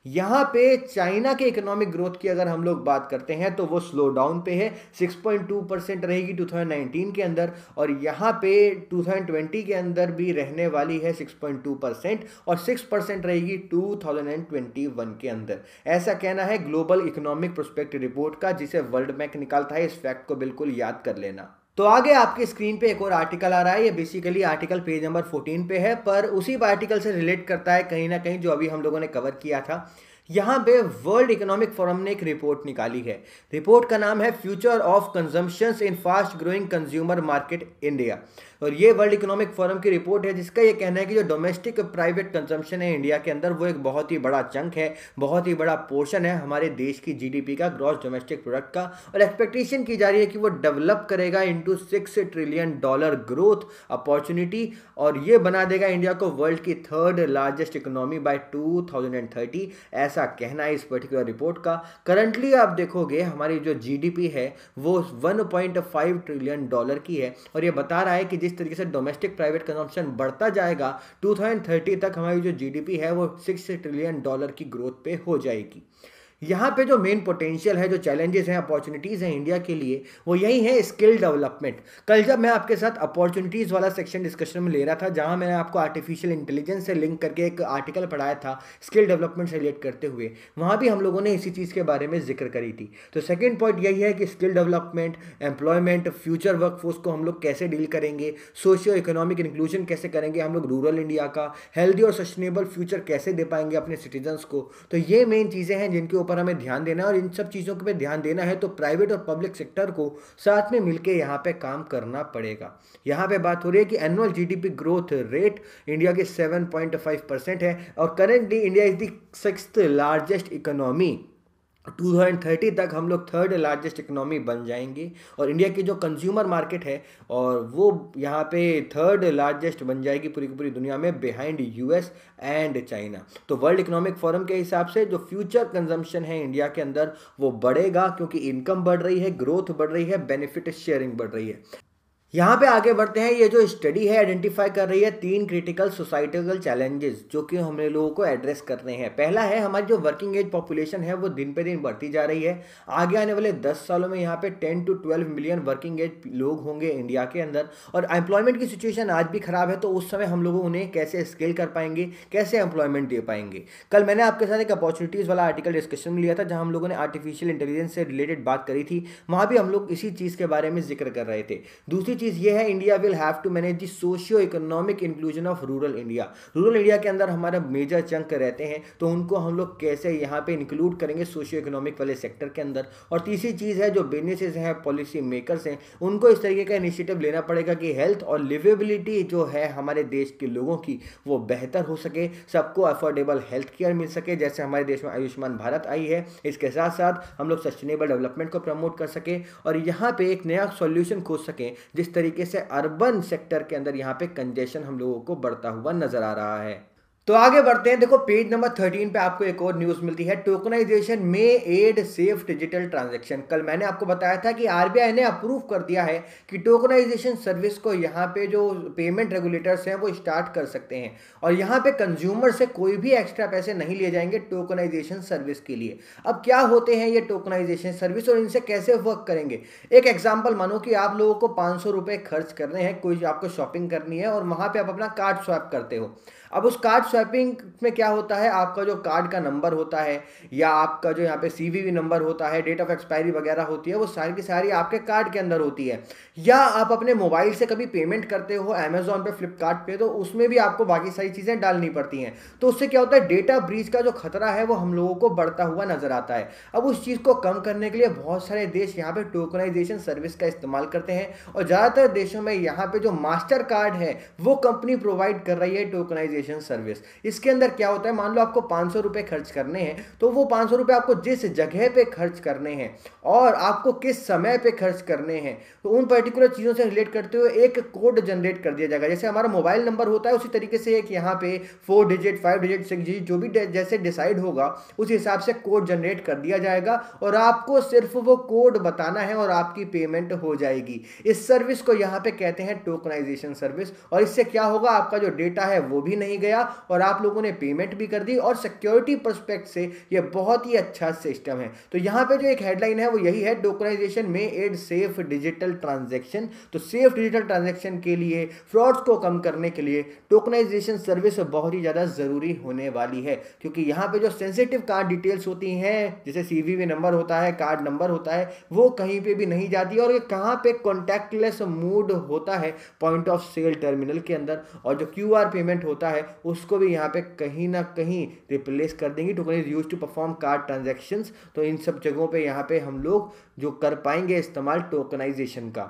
यहाँ पे चाइना के इकोनॉमिक ग्रोथ की अगर हम लोग बात करते हैं तो वो स्लो डाउन पे है, 6.2% रहेगी 2019 के अंदर, और यहाँ पे 2020 के अंदर भी रहने वाली है 6.2%, और 6% रहेगी 2021 के अंदर। ऐसा कहना है ग्लोबल इकोनॉमिक प्रोस्पेक्टिव रिपोर्ट का, जिसे वर्ल्ड बैंक निकालता है। इस फैक्ट को बिल्कुल याद कर लेना। तो आगे आपके स्क्रीन पे एक और आर्टिकल आ रहा है। ये बेसिकली आर्टिकल पेज नंबर 14 पे है, पर उसी आर्टिकल से रिलेट करता है कहीं ना कहीं जो अभी हम लोगों ने कवर किया था। यहाँ पे वर्ल्ड इकोनॉमिक फोरम ने एक रिपोर्ट निकाली है। रिपोर्ट का नाम है future of consumptions in fast growing consumer market India, और ये वर्ल्ड इकोनॉमिक फोरम की रिपोर्ट है, जिसका ये कहना है कि जो डोमेस्टिक प्राइवेट कंजम्पशन है इंडिया के अंदर, वो एक बहुत ही बड़ा चंक है, बहुत ही बड़ा पोर्शन है हमारे देश की जीडीपी का, ग्रॉस डोमेस्टिक प्रोडक्ट का, और एक्सपेक्टेशन की जा रही है कि वो डेवलप करेगा इनटू $6 ट्रिलियन ग्रोथ अपॉर्चुनिटी, और ये बना देगा इंडिया को वर्ल्ड की 3rd लार्जेस्ट इकोनॉमी बाय 2030। ऐसा कहना है इस पर्टिकुलर रिपोर्ट का। करंटली आप देखोगे हमारी जो जीडीपी है वो $1.5 ट्रिलियन की है, और ये बता रहा है कि जिस तरीके से डोमेस्टिक प्राइवेट कंजम्पशन बढ़ता जाएगा 2030 तक हमारी जो जीडीपी है वो $6 ट्रिलियन की ग्रोथ पे हो जाएगी। यहाँ पे जो मेन पोटेंशियल है, जो चैलेंजेस हैं, अपॉर्चुनिटीज़ हैं इंडिया के लिए, वो यही है स्किल डेवलपमेंट। कल जब मैं आपके साथ अपॉर्चुनिटीज़ वाला सेक्शन डिस्कशन में ले रहा था, जहाँ मैंने आपको आर्टिफिशियल इंटेलिजेंस से लिंक करके एक आर्टिकल पढ़ाया था स्किल डेवलपमेंट से रिलेट करते हुए, वहाँ भी हम लोगों ने इसी चीज़ के बारे में जिक्र करी थी। तो सेकेंड पॉइंट यही है कि skill development, employment, future workforce को हम लोग कैसे डील करेंगे, सोशियो इकोनॉमिक इंक्लूजन कैसे करेंगे हम लोग रूरल इंडिया का, हेल्दी और सस्टेनेबल फ्यूचर कैसे दे पाएंगे अपने सिटीजन्स को। तो ये मेन चीज़ें हैं जिनके ऊपर हमें ध्यान देना है, और इन सब चीज़ों पे ध्यान देना है तो प्राइवेट और पब्लिक सेक्टर को साथ में मिलकर यहाँ पे काम करना पड़ेगा। यहाँ पे बात हो रही है कि annual GDP growth rate India की 7.5% है, और currently India is the 6th largest economy. 2030 तक हम लोग 3rd लार्जेस्ट इकोनॉमी बन जाएंगे, और इंडिया की जो कंज्यूमर मार्केट है और वो यहाँ पे 3rd लार्जेस्ट बन जाएगी पूरी की पूरी दुनिया में, बिहाइंड यूएस एंड चाइना। तो वर्ल्ड इकोनॉमिक फोरम के हिसाब से जो फ्यूचर कंजम्पशन है इंडिया के अंदर वो बढ़ेगा, क्योंकि इनकम बढ़ रही है, ग्रोथ बढ़ रही है, बेनिफिट शेयरिंग बढ़ रही है। यहाँ पे आगे बढ़ते हैं। ये जो स्टडी है आइडेंटिफाई कर रही है 3 क्रिटिकल सोसाइटल चैलेंजेस जो कि हमें लोगों को एड्रेस करने हैं। पहला है हमारी जो वर्किंग एज पॉपुलेशन है वो दिन पे दिन बढ़ती जा रही है। आगे आने वाले 10 सालों में यहाँ पे 10 to 12 मिलियन वर्किंग एज लोग होंगे इंडिया के अंदर, और एम्प्लॉयमेंट की सिचुएशन आज भी खराब है। तो उस समय हम लोग उन्हें कैसे स्केल कर पाएंगे, कैसे एम्प्लॉयमेंट दे पाएंगे। कल मैंने आपके साथ एक अपॉर्चुनिटीज़ वाला आर्टिकल डिस्कशन में लिया था, जहाँ हम लोगों ने आर्टिफिशियल इंटेलिजेंस से रिलेटेड बात करी थी। वहाँ भी हम लोग इसी चीज़ के बारे में जिक्र कर रहे थे। दूसरी चीज़ ये है, India will have to manage the socio economic inclusion of rural India. Rural India के अंदर हमारा मेजर चंक रहते हैं, तो उनको हम लोग कैसे यहाँ पे इंक्लूड करेंगे सोशियो इकोनॉमिक वाले सेक्टर के अंदर। और तीसरी चीज़ है, जो बिजनेसेस हैं, पॉलिसी मेकर्स हैं, उनको इस तरीके का इनिशिएटिव लेना पड़ेगा कि हेल्थ और लिवेबिलिटी जो है हमारे देश के लोगों की वो बेहतर हो सके, सबको अफोर्डेबल हेल्थ केयर मिल सके, जैसे हमारे देश में आयुष्मान भारत आई है। इसके साथ साथ हम लोग सस्टेनेबल डेवलपमेंट को प्रमोट कर सके, और यहाँ पे एक नया सॉल्यूशन खोज सकें जिस तरीके से अर्बन सेक्टर के अंदर यहाँ पे कंजेशन हम लोगों को बढ़ता हुआ नजर आ रहा है। तो आगे बढ़ते हैं। देखो पेज नंबर 13 पे आपको एक और न्यूज़ मिलती है, टोकनाइजेशन में एड सेफ डिजिटल ट्रांजैक्शन। कल मैंने आपको बताया था कि आरबीआई ने अप्रूव कर दिया है कि टोकनाइजेशन सर्विस को यहाँ पे जो पेमेंट रेगुलेटर्स हैं वो स्टार्ट कर सकते हैं, और यहाँ पे कंज्यूमर से कोई भी एक्स्ट्रा पैसे नहीं लिए जाएंगे टोकनाइजेशन सर्विस के लिए। अब क्या होते हैं ये टोकनाइजेशन सर्विस और इनसे कैसे वर्क करेंगे। एक एग्जाम्पल मानो कि आप लोगों को 500 रुपये खर्च करने हैं, कोई आपको शॉपिंग करनी है, और वहाँ पर आप अपना कार्ड स्वैप करते हो। अब उस कार्ड स्वैपिंग में क्या होता है, आपका जो कार्ड का नंबर होता है, या आपका जो यहाँ पे सीवीवी नंबर होता है, डेट ऑफ एक्सपायरी वगैरह होती है, वो सारी की सारी आपके कार्ड के अंदर होती है। या आप अपने मोबाइल से कभी पेमेंट करते हो अमेजोन पे, फ्लिपकार्ट पे, तो उसमें भी आपको बाकी सारी चीज़ें डालनी पड़ती हैं। तो उससे क्या होता है, डेटा ब्रीच का जो खतरा है वो हम लोगों को बढ़ता हुआ नजर आता है। अब उस चीज़ को कम करने के लिए बहुत सारे देश यहाँ पे टोकनाइजेशन सर्विस का इस्तेमाल करते हैं, और ज़्यादातर देशों में यहाँ पे जो मास्टर कार्ड है वो कंपनी प्रोवाइड कर रही है टोकनाइजेशन सर्विस। इसके अंदर क्या होता है, मान लो आपको 500 रुपए खर्च करने हैं, तो वो 500 रुपए आपको जिस जगह पे खर्च करने हैं और आपको किस समय पे खर्च करने हैं, तो उन पर्टिकुलर चीज़ों से रिलेट करते हुए एक कोड जनरेट कर दिया जाएगा। जैसे हमारा मोबाइल नंबर होता है, उसी तरीके से एक यहाँ पे 4 डिजिट 5 डिजिट 6 डिजिट जो भी जैसे डिसाइड होगा उस हिसाब से कोड जनरेट कर दिया जाएगा, और आपको सिर्फ वो कोड बताना है और आपकी पेमेंट हो जाएगी। इस सर्विस को यहाँ पे कहते हैं टोकनाइजेशन सर्विस। और इससे क्या होगा, आपका जो डेटा है वो भी नहीं गया, और आप लोगों ने पेमेंट भी कर दी, और सिक्योरिटी पर्सपेक्ट से ये बहुत ही अच्छा सिस्टम है। तो यहाँ पे जो एक हेडलाइन है वो यही है, टोकनाइजेशन में एड सेफ डिजिटल ट्रांजैक्शन। तो सेफ डिजिटल ट्रांजैक्शन के लिए, फ्रॉड्स को कम करने के लिए टोकनाइजेशन सर्विस बहुत ही ज़्यादा ज़रूरी होने वाली है, क्योंकि यहाँ पे जो सेंसिटिव कार्ड डिटेल्स होती हैं, जैसे सीवीवी नंबर होता है, कार्ड नंबर होता है, वो कहीं पे भी नहीं जाती, और ये कहाँ पे कॉन्टैक्टलेस मोड होता है पॉइंट ऑफ सेल टर्मिनल के अंदर, और जो क्यूआर पेमेंट होता है उसको भी यहाँ पे कहीं ना कहीं रिप्लेस कर देंगी। Token is used to perform card transactions. तो इन सब जगहों पे यहाँ पे हम लोग जो कर पाएंगे इस्तेमाल टोकनाइजेशन का।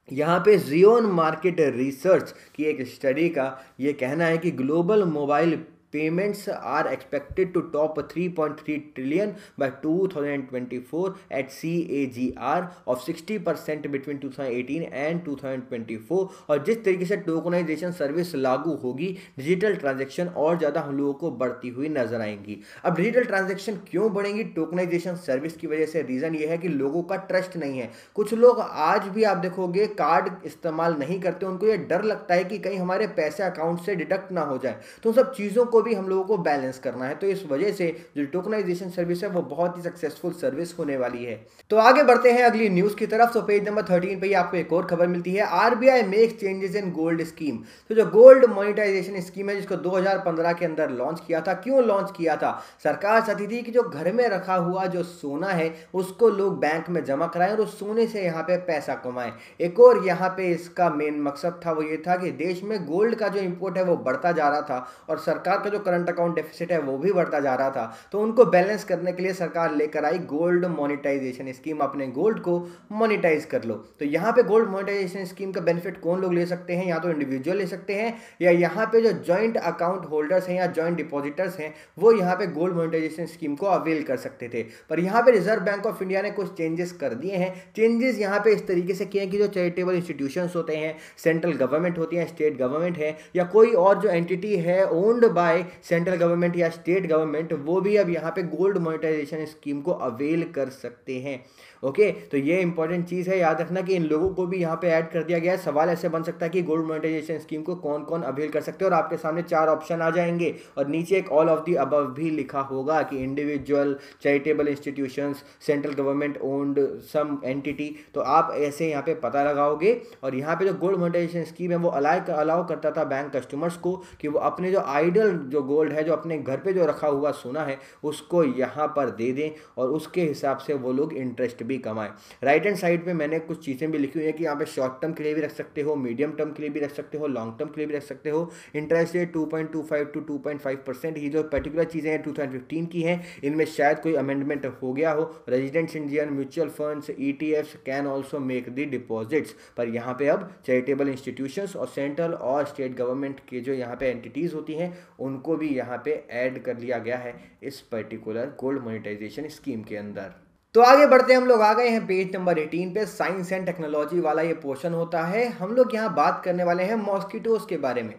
यहाँ पे जियोन मार्केट रिसर्च की एक स्टडी का ये कहना है कि global mobile payments are expected to top 3.3 trillion by 2024 at CAGR of 60% between 2018 and 2024। और जिस तरीके से टोकनाइजेशन सर्विस लागू होगी, डिजिटल ट्रांजैक्शन और ज़्यादा हम लोगों को बढ़ती हुई नजर आएंगी। अब डिजिटल ट्रांजैक्शन क्यों बढ़ेंगी टोकनाइजेशन सर्विस की वजह से? रीज़न ये है कि लोगों का ट्रस्ट नहीं है। कुछ लोग आज भी आप देखोगे कार्ड इस्तेमाल नहीं करते, उनको ये डर लगता है कि कहीं हमारे पैसे अकाउंट से डिडक्ट ना हो जाए। तो उन सब चीज़ों को को भी हम लोगों को बैलेंस करना है। तो इस वजह से जो टोकनाइजेशन सर्विस है वो बहुत ही सक्सेसफुल सर्विस होने वाली है। तो आगे बढ़ते हैं अगली न्यूज की तरफ। तो पेज नंबर 13 पे आपको एक और खबर मिलती है, RBI makes changes in gold scheme. तो जो गोल्ड मोनेटाइजेशन स्कीम है जिसको 2015 के अंदर लॉन्च किया था, क्यों लॉन्च किया था? सरकार चाहती थी कि जो घर में रखा हुआ जो सोना है उसको लोग बैंक में जमा कराएं और उस सोने से यहाँ पे पैसा कमाएं। एक और यहाँ पे इसका मेन मकसद था वो ये था कि देश में गोल्ड का जो इंपोर्ट है वो बढ़ता जा रहा था और सरकार का जो करंट अकाउंट डेफिसिट है वो भी बढ़ता जा रहा था। तो उनको बैलेंस करने के लिए सरकार लेकर आई गोल्ड मोनेटाइजेशन स्कीम, अपने गोल्ड को मोनेटाइज कर लो। तो यहाँ पे गोल्ड मोनेटाइजेशन स्कीम का बेनिफिट कौन लोग ले सकते हैं? या तो इंडिविजुअल ले सकते हैं या यहाँ पे जो जॉइंट अकाउंट होल्डर्स हैं या जॉइंट डिपॉजिटर्स हैं वो यहाँ पे गोल्ड मोनेटाइजेशन स्कीम को अवेल कर सकते थे। पर यहाँ पे रिजर्व बैंक ऑफ इंडिया ने कुछ चेंजेस कर दिए हैं। चेंजेस यहाँ पे इस तरीके से किए हैं कि जो चैरिटेबल इंस्टीट्यूशंस होते हैं, सेंट्रल गवर्नमेंट होती है, स्टेट गवर्नमेंट है या कोई और जो एंटिटी है ओन्ड बाय सेंट्रल गवर्नमेंट या स्टेट गवर्नमेंट, वो भी अब यहाँ पे गोल्ड मोनेटाइजेशन स्कीम को अवेल कर सकते हैं। ओके, तो ये इंपॉर्टेंट चीज़ है, याद रखना कि इन लोगों को भी यहाँ पे ऐड कर दिया गया है। सवाल ऐसे बन सकता है कि गोल्ड मोनेटाइजेशन स्कीम को कौन कौन अवेल कर सकते हैं, और आपके सामने 4 ऑप्शन आ जाएंगे और नीचे एक ऑल ऑफ दी अबव भी लिखा होगा कि individual, charitable institutions, central government owned some entity. तो आप ऐसे यहाँ पे पता लगाओगे। और यहाँ पे जो गोल्ड मोनेटाइजेशन स्कीम है वो अलाउ करता था बैंक कस्टमर्स को कि वो अपने जो आइडल जो गोल्ड है, जो अपने घर पे जो रखा हुआ सोना है, उसको यहाँ पर दे दें और उसके हिसाब से वो लोग इंटरेस्ट भी कमाएं। राइट हैंड साइड पे मैंने कुछ चीज़ें भी लिखी हुई है कि यहाँ पे शॉर्ट टर्म के लिए भी रख सकते हो, मीडियम टर्म के लिए भी रख सकते हो, लॉन्ग टर्म के लिए भी रख सकते हो। Interest rate 2.25 to 2.5%। ये जो पर्टिकुलर चीज़ें हैं 2015 की हैं, इनमें शायद कोई अमेंडमेंट हो गया हो। Residents Indian mutual funds, ETFs can also make the deposits. पर यहाँ पे अब चैरिटेबल इंस्टीट्यूशंस और सेंट्रल और स्टेट गवर्नमेंट के जो यहाँ पे एंटिटीज़ होती हैं उनको भी यहाँ पे ऐड कर लिया गया है इस पर्टिकुलर गोल्ड मोनेटाइजेशन स्कीम के अंदर। तो आगे बढ़ते हैं, हम लोग आ गए हैं पेज नंबर 18 पे। साइंस एंड टेक्नोलॉजी वाला ये पोर्शन होता है। हम लोग यहाँ बात करने वाले हैं मॉस्किटोज के बारे में।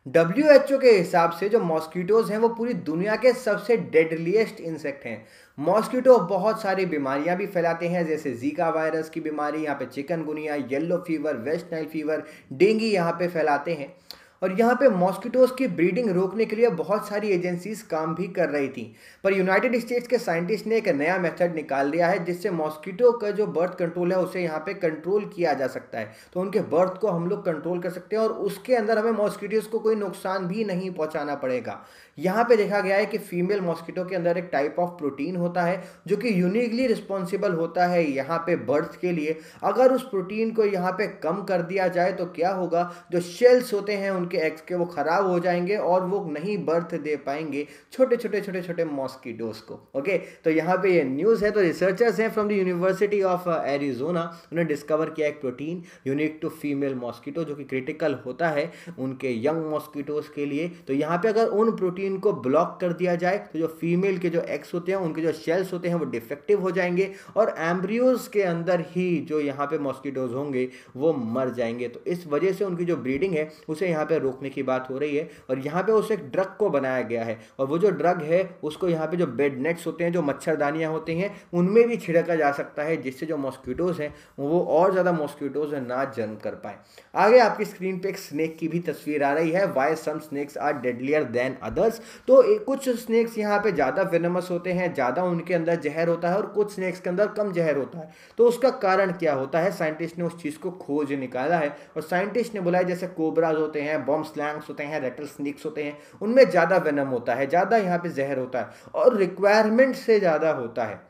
WHO के हिसाब से जो मॉस्किटोज हैं वो पूरी दुनिया के सबसे डेडलीस्ट इंसेक्ट हैं। मॉस्किटो बहुत सारी बीमारियां भी फैलाते हैं, जैसे जीका वायरस की बीमारी, यहाँ पे chikungunya, yellow fever, West Nile fever, dengue यहाँ पे फैलाते हैं। और यहाँ पे मॉस्किटोज की ब्रीडिंग रोकने के लिए बहुत सारी एजेंसीज काम भी कर रही थी। पर यूनाइटेड स्टेट्स के साइंटिस्ट ने एक नया मेथड निकाल लिया है जिससे मॉस्किटो का जो बर्थ कंट्रोल है उसे यहाँ पे कंट्रोल किया जा सकता है। तो उनके बर्थ को हम लोग कंट्रोल कर सकते हैं और उसके अंदर हमें मॉस्किटोज को कोई नुकसान भी नहीं पहुँचाना पड़ेगा। यहाँ पे देखा गया है कि फीमेल मॉस्किटो के अंदर एक टाइप ऑफ प्रोटीन होता है जो कि यूनिकली रिस्पॉन्सिबल होता है यहाँ पे बर्थ के लिए। अगर उस प्रोटीन को यहाँ पे कम कर दिया जाए तो क्या होगा, जो शेल्स होते हैं उनके एग्स के वो खराब हो जाएंगे और वो नहीं बर्थ दे पाएंगे छोटे छोटे मॉस्किटोज को। ओके, तो यहाँ पे ये न्यूज़ है। तो रिसर्चर्स हैं from the University of Arizona, उन्होंने डिस्कवर किया एक protein unique to female mosquito जो कि क्रिटिकल होता है उनके यंग मॉस्किटोज के लिए। तो यहाँ पे अगर उन प्रोटीन को ब्लॉक कर दिया जाए तो जो फीमेल के जो एग्स होते हैं उनके जो शेल्स होते हैं वो डिफेक्टिव हो जाएंगे और एम्ब्रियोज के अंदर ही जो यहाँ पे मॉस्किटोज होंगे वो मर जाएंगे। तो इस वजह से उनकी जो ब्रीडिंग है उसे यहाँ पे रोकने की बात हो रही है और यहाँ पे उस एक ड्रग को बनाया गया है और वो जो ड्रग है उसको यहाँ पे जो बेड नेट्स होते हैं, जो मच्छरदानियाँ होती हैं, उनमें भी छिड़का जा सकता है जिससे जो मॉस्किटोज हैं वो और ज़्यादा मॉस्किटोज ना जन्म कर पाए। आगे आपकी स्क्रीन पे एक स्नेक की भी तस्वीर आ रही है। Why some snakes are deadlier than others. तो कुछ स्नेक्स यहाँ पे ज़्यादा वेनमस होते हैं, ज़्यादा उनके अंदर जहर होता है और कुछ स्नेक्स के अंदर कम जहर होता है। तो उसका कारण क्या होता है, साइंटिस्ट ने उस चीज़ को खोज निकाला है और साइंटिस्ट ने बोला है जैसे कोबराज होते हैं, बॉम्ब स्लैंग्स होते हैं, रेटल स्नेक्स होते हैं, उनमें ज़्यादा वेनम होता है, ज़्यादा यहाँ पे जहर होता है और रिक्वायरमेंट से ज़्यादा होता है।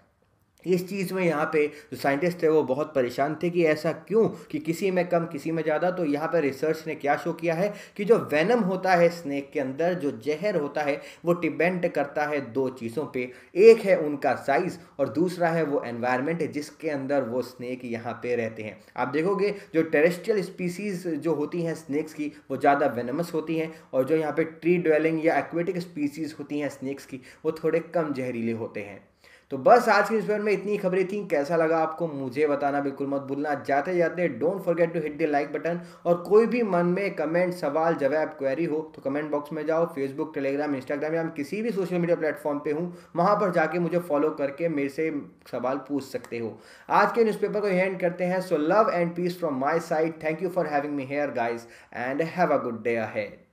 इस चीज़ में यहाँ पे जो साइंटिस्ट थे वो बहुत परेशान थे कि ऐसा क्यों कि किसी में कम किसी में ज़्यादा। तो यहाँ पे रिसर्च ने क्या शो किया है कि जो वेनम होता है स्नेक के अंदर, जो जहर होता है, वो डिपेंड करता है 2 चीज़ों पे। एक है उनका साइज़ और दूसरा है वो एनवायरनमेंट जिसके अंदर वो स्नेक यहाँ पे रहते हैं। आप देखोगे जो टेरेस्ट्रियल स्पीसीज़ जो होती हैं स्नेक्स की वो ज़्यादा वेनमस होती हैं और जो यहाँ पे ट्री ड्वेलिंग या एक्वेटिक स्पीसीज़ होती हैं स्नेक्स की वो थोड़े कम जहरीले होते हैं। तो बस आज की न्यूज़पेपर में इतनी खबरें थी। कैसा लगा आपको मुझे बताना बिल्कुल मत भूलना। जाते जाते don't forget to hit the like button और कोई भी मन में कमेंट, सवाल, जवाब, क्वेरी हो तो कमेंट बॉक्स में जाओ। फेसबुक, टेलीग्राम, इंस्टाग्राम या किसी भी सोशल मीडिया प्लेटफॉर्म पे हूँ, वहाँ पर जाके मुझे फॉलो करके मेरे से सवाल पूछ सकते हो। आज के न्यूज़पेपर को एंड करते हैं। So love and peace from my side. Thank you for having me here guys and have a good day ahead.